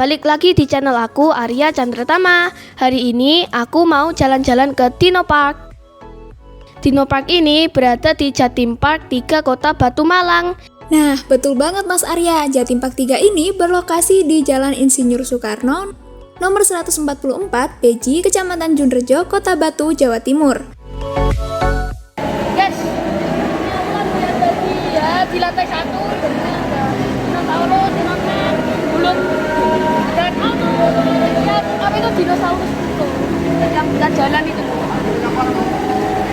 balik lagi di channel aku, Arya Chandratama. Hari ini aku mau jalan-jalan ke Dino Park. Dino Park ini berada di Jatim Park 3 Kota Batu Malang. Nah, betul banget Mas Arya. Jatim Park 3 ini berlokasi di Jalan Insinyur Soekarno, nomor 144, Beji, Kecamatan Junrejo, Kota Batu, Jawa Timur. Guys, ini ada di lantai 1. Dinosaurus, dinosaurus, belum. Dan apa itu dinosaurus itu? Yang bisa jalan itu.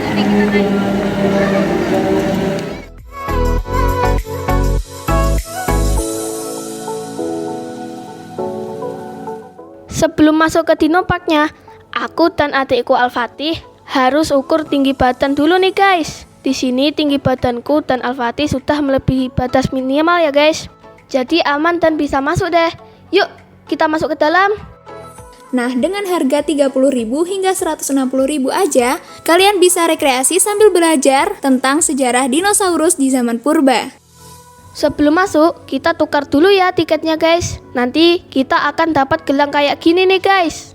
Nanti kita naik. Sebelum masuk ke Dino Parknya, aku dan adikku Al-Fatih harus ukur tinggi badan dulu nih guys. Di sini tinggi badanku dan Al-Fatih sudah melebihi batas minimal ya guys. Jadi aman dan bisa masuk deh. Yuk, kita masuk ke dalam. Nah, dengan harga 30.000 hingga 160.000 aja, kalian bisa rekreasi sambil belajar tentang sejarah dinosaurus di zaman purba. Sebelum masuk, kita tukar dulu ya tiketnya guys. Nanti kita akan dapat gelang kayak gini nih guys.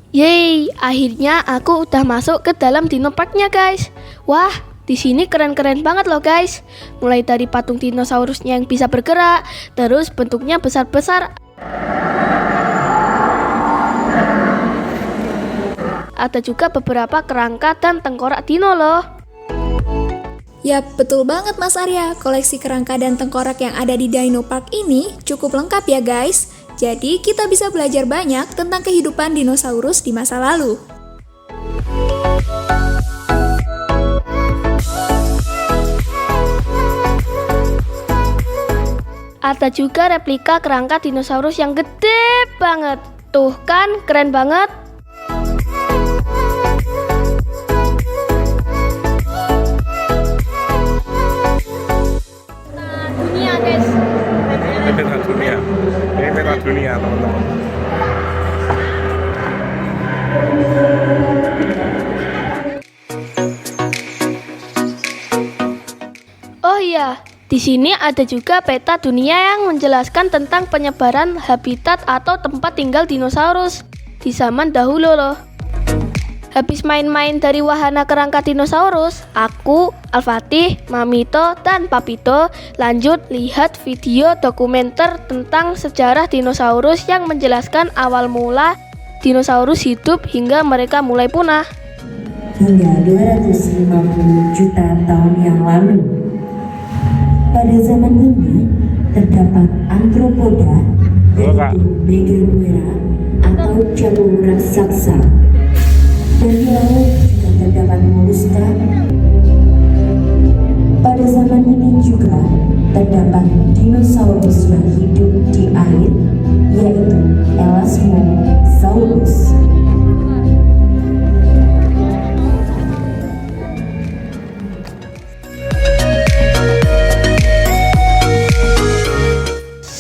Yeay, akhirnya aku udah masuk ke dalam Dino Parknya guys. Wah, di sini keren-keren banget loh guys. Mulai dari patung dinosaurusnya yang bisa bergerak, terus bentuknya besar-besar. Ada juga beberapa kerangka dan tengkorak dino loh. Yap, betul banget Mas Arya. Koleksi kerangka dan tengkorak yang ada di Dino Park ini cukup lengkap ya guys. Jadi kita bisa belajar banyak tentang kehidupan dinosaurus di masa lalu. Ada juga replika kerangka dinosaurus yang gede banget. Tuh kan, keren banget. Dunia guys. Ini peta dunia. Ini peta dunia teman-teman. Oh iya, di sini ada juga peta dunia yang menjelaskan tentang penyebaran habitat atau tempat tinggal dinosaurus di zaman dahulu loh. Habis main-main dari wahana kerangka dinosaurus, aku, Al-Fatih, Mamito, dan Papito lanjut lihat video dokumenter tentang sejarah dinosaurus yang menjelaskan awal mula dinosaurus hidup hingga mereka mulai punah. Hingga 250 juta tahun yang lalu. Pada zaman ini terdapat antropoda, yaitu Meganuera atau jamur raksasa. Dan di laut juga terdapat moluska. Pada zaman ini juga terdapat dinosaurus yang hidup di air, yaitu Elasmosaurus.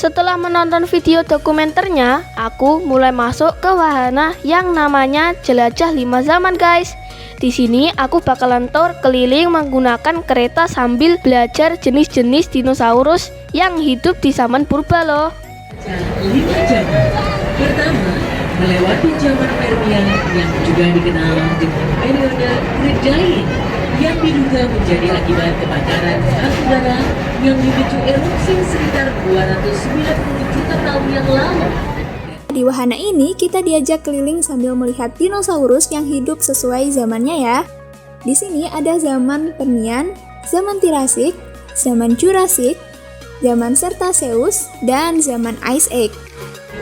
Setelah menonton video dokumenternya, aku mulai masuk ke wahana yang namanya Jelajah 5 Zaman guys. Di sini aku bakalan tour keliling menggunakan kereta sambil belajar jenis-jenis dinosaurus yang hidup di zaman purba loh. 5 zaman. Pertama, melewati zaman Permian yang juga dikenal dengan periode Cretaceous yang diduga menjadi akibat kebakaran batu bara yang dipicu erupsi sekitar 290 juta tahun yang lalu. Di wahana ini kita diajak keliling sambil melihat dinosaurus yang hidup sesuai zamannya ya. Di sini ada zaman Permian, zaman Tirasik, zaman Jurassic, zaman Cretaceous, dan zaman Ice Age.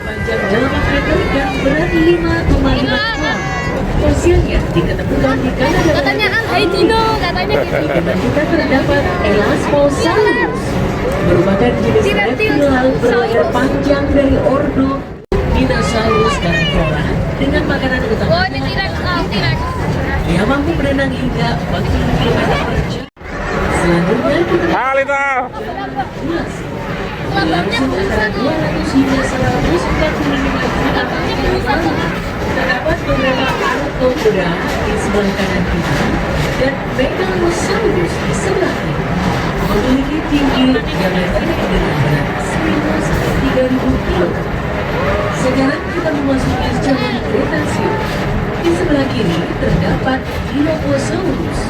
Panjang 8 meter dan berat 5,5 ton. Fosilnya diketemukan di Kanada. Katanya Hai Dino, katanya gitu. Di depan kita terdapat Elasmosaurus, merupakan jenis reptil berlayar panjang dari ordo Dinosaurus carnivora dengan makanan utama. Oh, ini T-Rex. Dia mampu berenang hingga 40 km per jam. Selanjutnya kita Alita. langsung antara 200 hingga 145 juta tahun yang lalu. Terdapat beberapa arthropoda di sebelah kanan kita dan Megalosaurus di sebelah kiri. Memiliki tinggi 3 meter dengan berat 10 sampai 30 kita memasuki zaman Kretasium. Di sebelah kiri terdapat Dilophosaurus,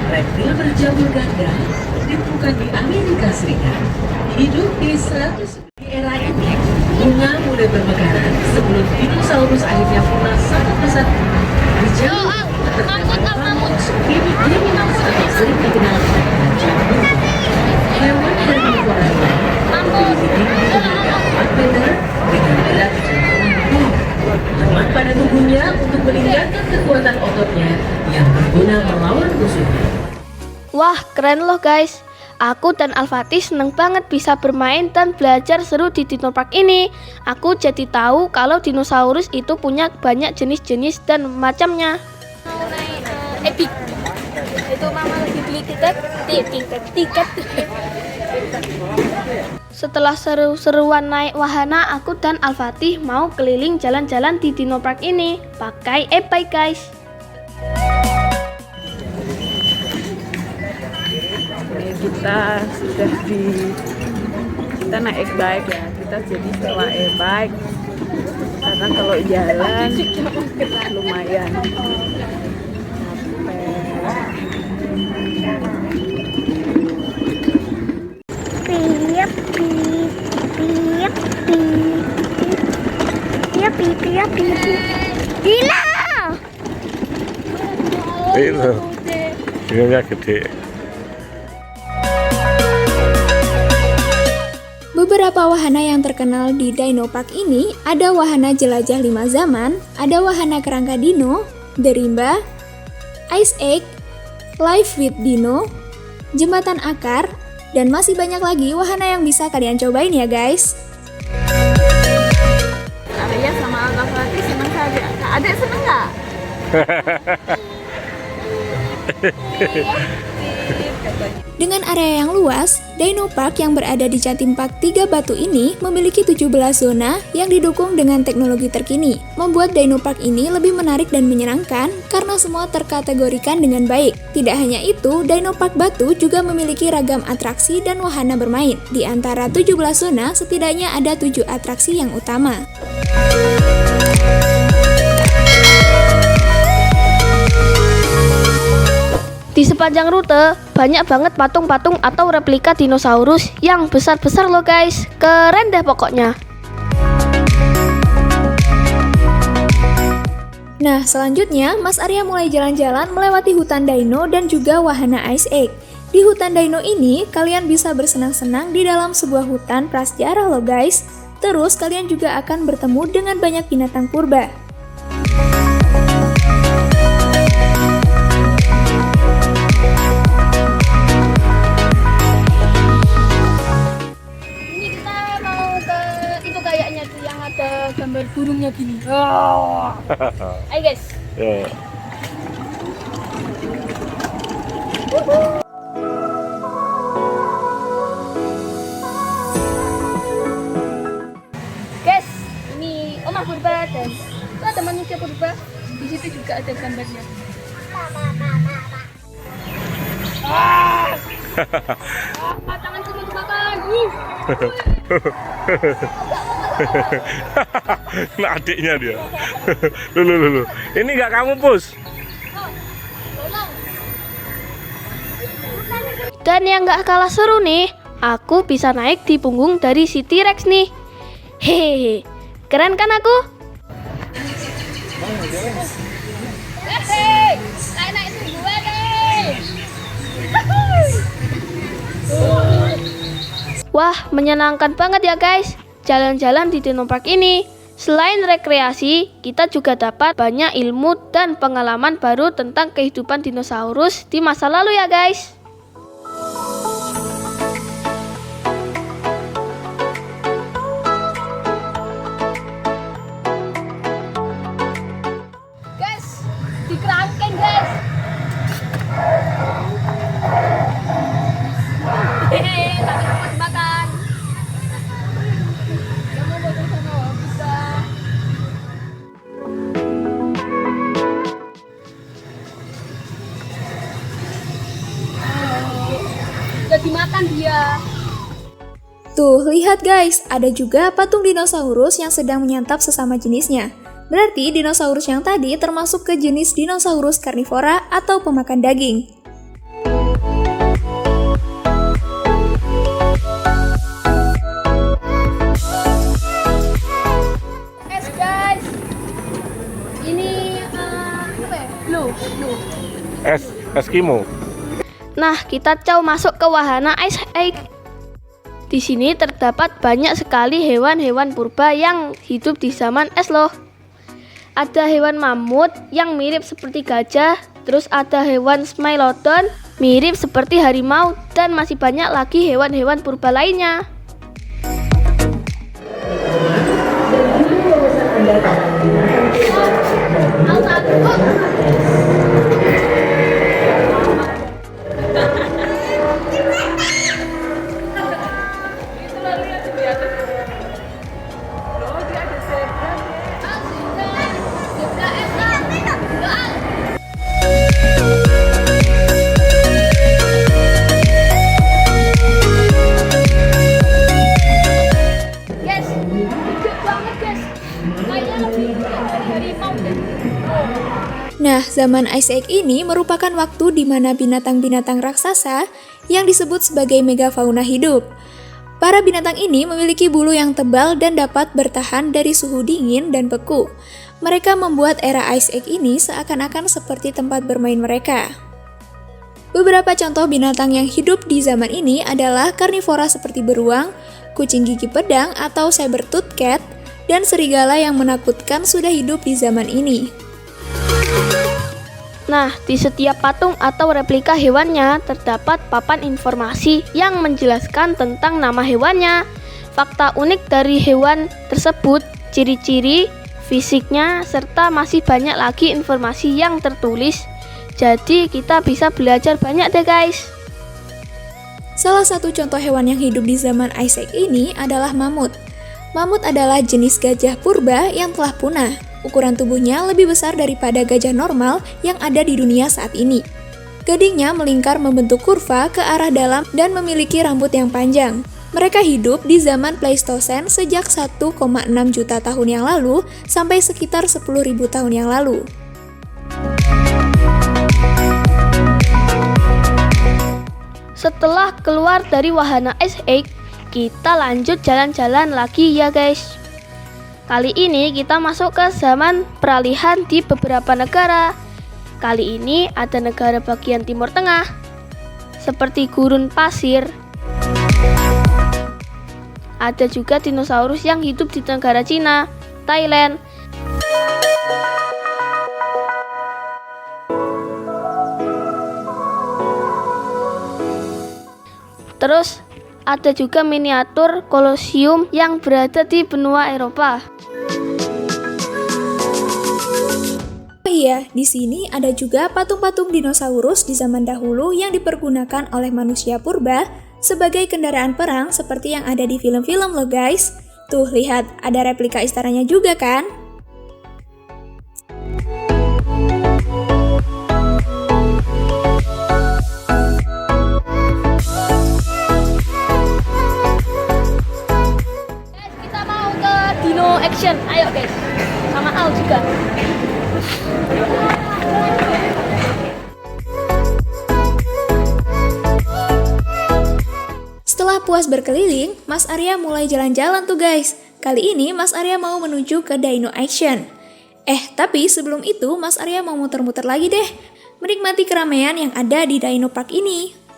reptil berjambul ganda ditemukan di Amerika Serikat. Hidup di 100 di era ini, bunga mulai bermekaran sebelum dinosaurus akhirnya punah satu persatu. Di zaman terdapat mamut, Dinosaurus atau sering dikenal dengan jambul. Hewan herbivora ini memiliki tinggi hingga 4 meter dengan berat 70 ton. Lemak pada tubuhnya untuk meningkatkan kekuatan ototnya yang berguna melawan musuhnya. Wah, keren loh guys. Aku dan Al-Fatih seneng banget bisa bermain dan belajar seru di Dino Park ini. Aku jadi tahu kalau dinosaurus itu punya banyak jenis-jenis dan macamnya. Mau naik Epic. Itu mama lagi beli tiket. Setelah seru-seruan naik wahana, aku dan Al-Fatih mau keliling jalan-jalan di Dino Park ini pakai e-bike guys. Ini kita naik e-bike ya, kita jadi sewa e-bike karena kalau jalan lumayan Gila! Itu. Dinonya gede. Beberapa wahana yang terkenal di Dino Park ini ada wahana jelajah 5 zaman, ada wahana kerangka dino, The Rimba, Ice Egg, Live with Dino, jembatan akar, dan masih banyak lagi wahana yang bisa kalian cobain ya guys. Arya sama Al-Fatih seneng saja. Adek seneng nggak? Dengan area yang luas, Dino Park yang berada di Jatim Park 3 Batu ini memiliki 17 zona yang didukung dengan teknologi terkini, membuat Dino Park ini lebih menarik dan menyenangkan karena semua terkategorikan dengan baik. Tidak hanya itu, Dino Park Batu juga memiliki ragam atraksi dan wahana bermain. Di antara 17 zona, setidaknya ada 7 atraksi yang utama. Di sepanjang rute, banyak banget patung-patung atau replika dinosaurus yang besar-besar loh guys. Keren deh pokoknya. Nah, selanjutnya Mas Arya mulai jalan-jalan melewati hutan dino dan juga wahana Ice Egg. Di hutan dino ini, kalian bisa bersenang-senang di dalam sebuah hutan prasejarah loh guys. Terus kalian juga akan bertemu dengan banyak binatang purba. Ini kita mau ke itu kayaknya tuh yang ada gambar burungnya gini. Oh. Ayo guys. Ya. Guys, ini Omah Purba dan itu ada manusia purba. Di situ juga ada gambarnya. Tanganku mau dimakan. Nah, adiknya dia. Lulu. Ini nggak kamu pus? Dan yang nggak kalah seru nih, aku bisa naik di punggung dari si T-Rex nih. Hehehe, keren kan aku? Wah, menyenangkan banget ya guys, jalan-jalan di Dino Park ini. Selain rekreasi, kita juga dapat banyak ilmu dan pengalaman baru tentang kehidupan dinosaurus di masa lalu ya guys. Guys, di kerangkeng guys. Hehehe, tapi mau dimakan. Udah dimakan dia. Tuh, lihat guys, ada juga patung dinosaurus yang sedang menyantap sesama jenisnya. Berarti dinosaurus yang tadi termasuk ke jenis dinosaurus karnivora atau pemakan daging. Guys, ini apa ya? Blue. Eskimo. Nah, kita masuk ke wahana Ice Egg. Di sini terdapat banyak sekali hewan-hewan purba yang hidup di zaman es loh. Ada hewan mamut yang mirip seperti gajah, terus ada hewan Smilodon mirip seperti harimau, dan masih banyak lagi hewan-hewan purba lainnya. Nah, zaman Ice Age ini merupakan waktu di mana binatang-binatang raksasa yang disebut sebagai megafauna hidup. Para binatang ini memiliki bulu yang tebal dan dapat bertahan dari suhu dingin dan beku. Mereka membuat era Ice Age ini seakan-akan seperti tempat bermain mereka. Beberapa contoh binatang yang hidup di zaman ini adalah karnivora seperti beruang, kucing gigi pedang atau saber-tooth cat, dan serigala yang menakutkan sudah hidup di zaman ini. Nah, di setiap patung atau replika hewannya terdapat papan informasi yang menjelaskan tentang nama hewannya, fakta unik dari hewan tersebut, ciri-ciri, fisiknya, serta masih banyak lagi informasi yang tertulis. Jadi kita bisa belajar banyak deh guys. Salah satu contoh hewan yang hidup di zaman Ice Age ini adalah mamut. Mamut adalah jenis gajah purba yang telah punah. Ukuran tubuhnya lebih besar daripada gajah normal yang ada di dunia saat ini. Gadingnya melingkar membentuk kurva ke arah dalam dan memiliki rambut yang panjang. Mereka hidup di zaman Pleistosen sejak 1,6 juta tahun yang lalu sampai sekitar 10.000 tahun yang lalu. Setelah keluar dari wahana Ice Age, kita lanjut jalan-jalan lagi ya guys. Kali ini kita masuk ke zaman peralihan di beberapa negara. Kali ini ada negara bagian Timur Tengah, seperti gurun pasir. Ada juga dinosaurus yang hidup di negara Cina, Thailand. Terus ada juga miniatur Colosseum yang berada di benua Eropa. Iya, di sini ada juga patung-patung dinosaurus di zaman dahulu yang dipergunakan oleh manusia purba sebagai kendaraan perang seperti yang ada di film-film loh guys. Tuh lihat, ada replika istananya juga kan? Kita mau ke Dino Action, ayo guys, sama Al juga. Setelah puas berkeliling, Mas Arya mulai jalan-jalan tuh guys. Kali ini Mas Arya mau menuju ke Dino Action. Tapi sebelum itu Mas Arya mau muter-muter lagi deh, menikmati keramaian yang ada di Dino Park ini.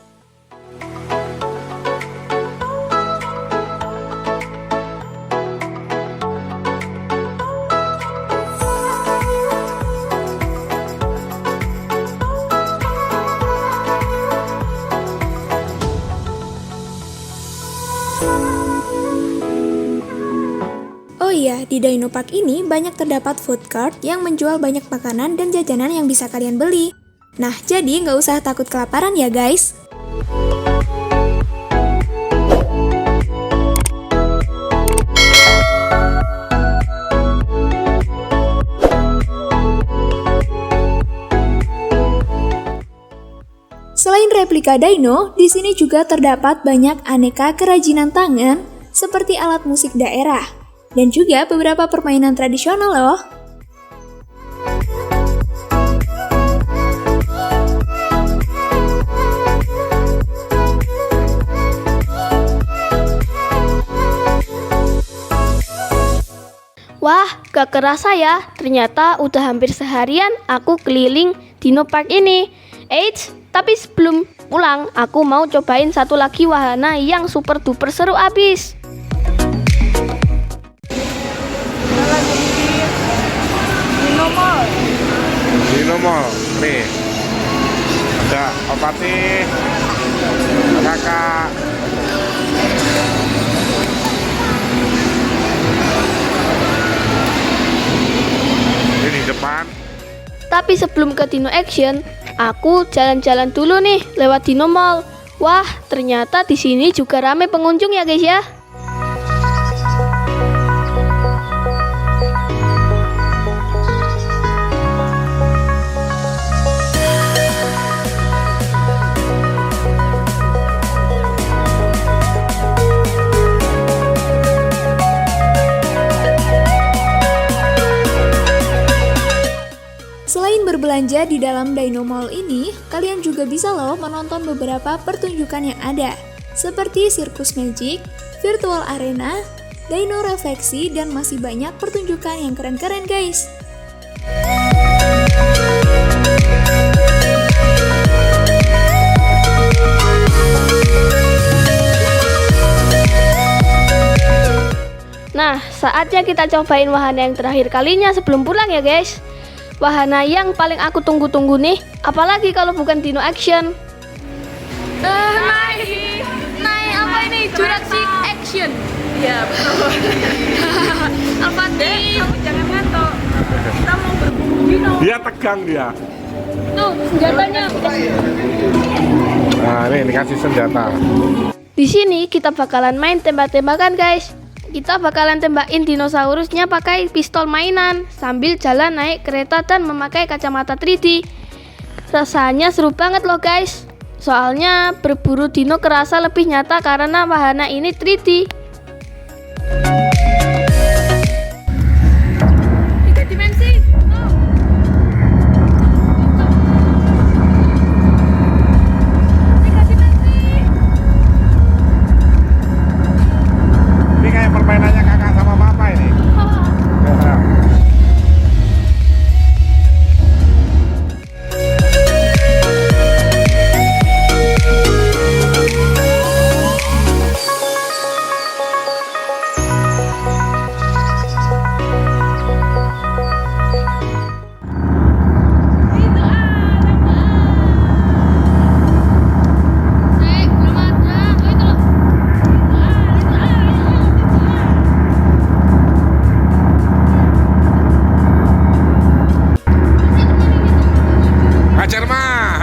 Oh iya, di Dino Park ini banyak terdapat food cart yang menjual banyak makanan dan jajanan yang bisa kalian beli. Nah, jadi nggak usah takut kelaparan ya guys. Selain Selain replika dino, di sini juga terdapat banyak aneka kerajinan tangan seperti alat musik daerah dan juga beberapa permainan tradisional loh. Wah, gak kerasa ya, ternyata udah hampir seharian aku keliling Dino Park ini. Eits, tapi sebelum pulang, aku mau cobain satu lagi wahana yang super duper seru abis. Dino Mall, nih ada opati, kakak. Ini di depan. Tapi sebelum ke Dino Action, aku jalan-jalan dulu nih lewat Dino Mall. Wah, ternyata di sini juga rame pengunjung ya guys ya. Selain berbelanja di dalam Dino Mall ini, kalian juga bisa loh menonton beberapa pertunjukan yang ada, seperti Sirkus Magic, Virtual Arena, Dino Refleksi, dan masih banyak pertunjukan yang keren-keren guys. Nah, saatnya kita cobain wahana yang terakhir kalinya sebelum pulang ya guys. Wahana yang paling aku tunggu-tunggu nih, apalagi kalau bukan Dino Action. Naik apa ini? Jurassic Action. Iya, betul. Apa nih? Kamu jangan ngantuk. Kita mau berburu dino. Dia tegang dia. Tuh, senjatanya. Nah, ini dikasih senjata. Di sini kita bakalan main tembak-tembakan guys. Kita bakalan tembakin dinosaurusnya pakai pistol mainan sambil jalan naik kereta dan memakai kacamata 3D. Rasanya seru banget loh guys. Soalnya berburu dino kerasa lebih nyata karena wahana ini 3D. Tiga dimensi. Ini kayak permainannya kakak sama papa ini.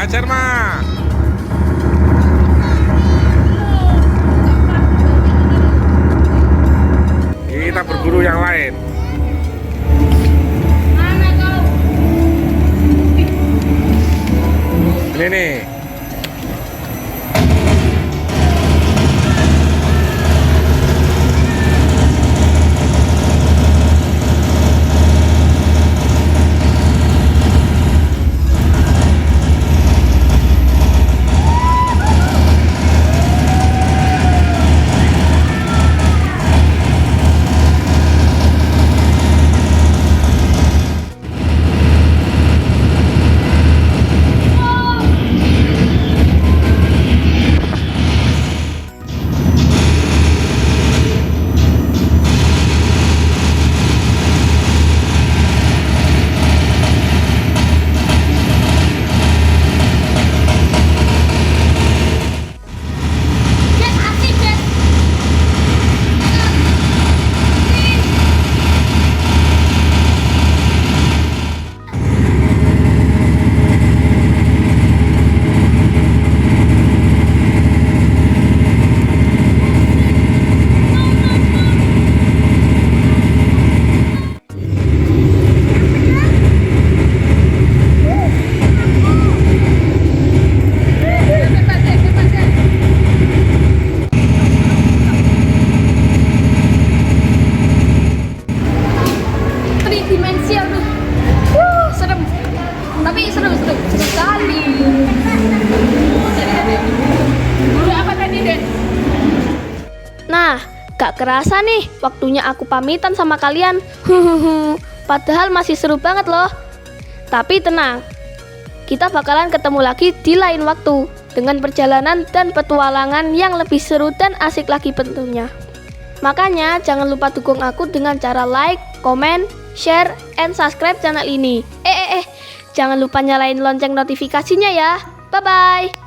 Hajar mah. Kita berburu yang lain. Ini nih. Serem. Tapi seru sekali. Dulu apa tadi, Dek? Nah, gak kerasa nih waktunya aku pamitan sama kalian. Padahal masih seru banget loh. Tapi tenang, kita bakalan ketemu lagi di lain waktu dengan perjalanan dan petualangan yang lebih seru dan asik lagi tentunya. Makanya jangan lupa dukung aku dengan cara like, komen, share, and subscribe channel ini. Jangan lupa nyalain lonceng notifikasinya ya. Bye-bye.